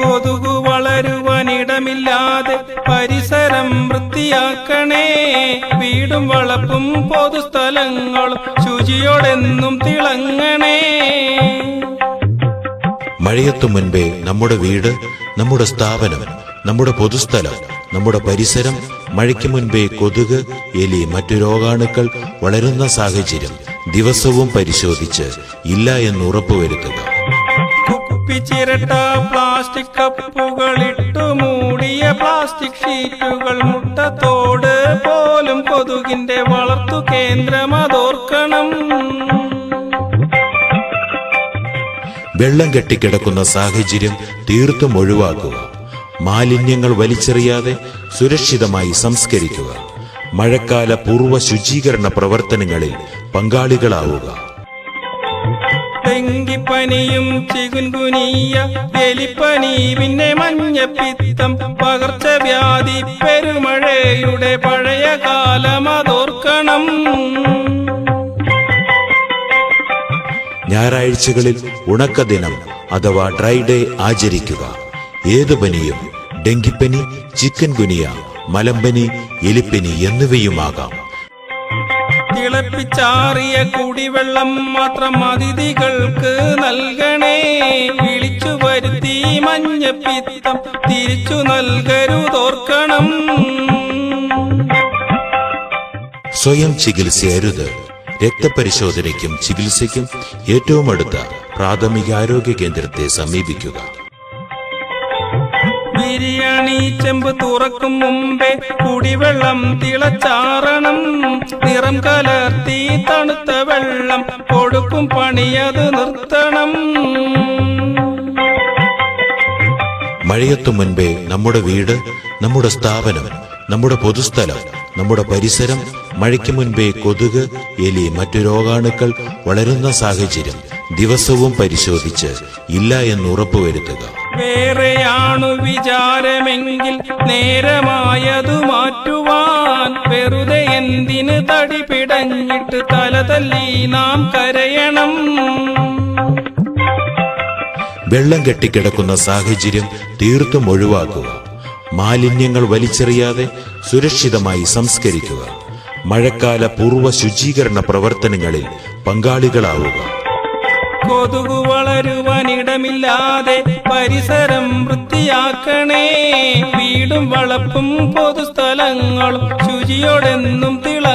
കൊതുകു വളരുവാനിടമില്ലാതെ പരിസരം വൃത്തിയാക്കണേ. വീടും വളപ്പും പൊതുസ്ഥലങ്ങളും ശുചിയോടെന്നും തിളങ്ങണേ. മഴയെത്തും മുൻപേ നമ്മുടെ വീട്, നമ്മുടെ സ്ഥാപനം, നമ്മുടെ പൊതുസ്ഥലം, നമ്മുടെ പരിസരം മഴയ്ക്ക് മുൻപേ കൊതുക്, എലി, മറ്റു രോഗാണുക്കൾ വളരുന്ന സാഹചര്യം ദിവസവും പരിശോധിച്ച് ഇല്ല എന്ന് ഉറപ്പുവരുത്തുക. കുപ്പിച്ചിരട്ട, പ്ലാസ്റ്റിക് കപ്പുകളിട്ടു മൂടിയ പ്ലാസ്റ്റിക് ഷീറ്റുകൾ, മുട്ടത്തോട് പോലും കൊതുകിന്റെ വളർത്തു കേന്ദ്രമതോർക്കണം. വെള്ളം കെട്ടിക്കിടക്കുന്ന സാഹചര്യം തീർത്തും ഒഴിവാക്കുക. മാലിന്യങ്ങൾ വലിച്ചെറിയാതെ സുരക്ഷിതമായി സംസ്കരിക്കുക. മഴക്കാല പൂർവ്വ ശുചീകരണ പ്രവർത്തനങ്ങളിൽ പങ്കാളികളാവുക. ഡെങ്കിപ്പനിയും ചികുൻകുനിയ, എലിപ്പനി, പിന്നെ മഞ്ഞപ്പിത്തം, പകർച്ചവ്യാധി, പെരുമഴയുടെ പഴയ കാലമതോർക്കണം. ഞായറാഴ്ചകളിൽ ഉണക്ക ദിനം അഥവാ ഡ്രൈ ഡേ ആചരിക്കുക. ഏതു പനിയും ഡെങ്കിപ്പനി, ചിക്കൻ ഗുനിയ, മലമ്പനി, എലിപ്പനി എന്നിവയുമാകാം. തിളപ്പിച്ചാറിയ കുടിവെള്ളം മാത്രം അതിഥികൾക്ക് നൽകണേ. വിളിച്ചു വരുത്തി മഞ്ഞപ്പിത്തം തിരിച്ചു നൽകരുതോർക്കണം. സ്വയം ചികിത്സയരുത്. രക്തപരിശോധനയ്ക്കും ചികിത്സയ്ക്കും ഏറ്റവും അടുത്ത പ്രാഥമിക ആരോഗ്യ കേന്ദ്രത്തെ സമീപിക്കുക. ബിരിയാണി ചെമ്പ് തുറക്കും മുമ്പേ കുടിവെള്ളം തിളച്ചാറണം. നിറം കലർത്തി തണുത്ത വെള്ളം കൊടുക്കും പണിയത് നിർത്തണം. മഴയെത്തും മുൻപേ നമ്മുടെ വീട്, നമ്മുടെ സ്ഥാപനം, നമ്മുടെ പൊതുസ്ഥലം, നമ്മുടെ പരിസരം മഴയ്ക്ക് മുൻപേ കൊതുക്, എലി, മറ്റു രോഗാണുക്കൾ വളരുന്ന സാഹചര്യം ദിവസവും പരിശോധിച്ച് ഇല്ല എന്ന് ഉറപ്പുവരുത്തുക. വേറെയാണു വിചാരമെങ്കിൽ നേരമായതു മാറ്റുവാൻ. വെറുതെ എന്തിന് തടി പിടഞ്ഞിട്ട് തല തല്ലി നാം കരയണം. വെള്ളം കെട്ടിക്കിടക്കുന്ന സാഹചര്യം തീർത്തും ഒഴിവാക്കുക. മാലിന്യങ്ങൾ വലിച്ചെറിയാതെ സുരക്ഷിതമായി സംസ്കരിക്കുക. മഴക്കാല പൂർവ്വ ശുചീകരണ പ്രവർത്തനങ്ങളിൽ പങ്കാളികളാവുക. കൊതുകു വളരുവാനിടമില്ലാതെ പരിസരം വൃത്തിയാക്കണേ. വീടും വളപ്പും പൊതുസ്ഥലങ്ങളും ശുചിയോടെന്നും തിളങ്ങ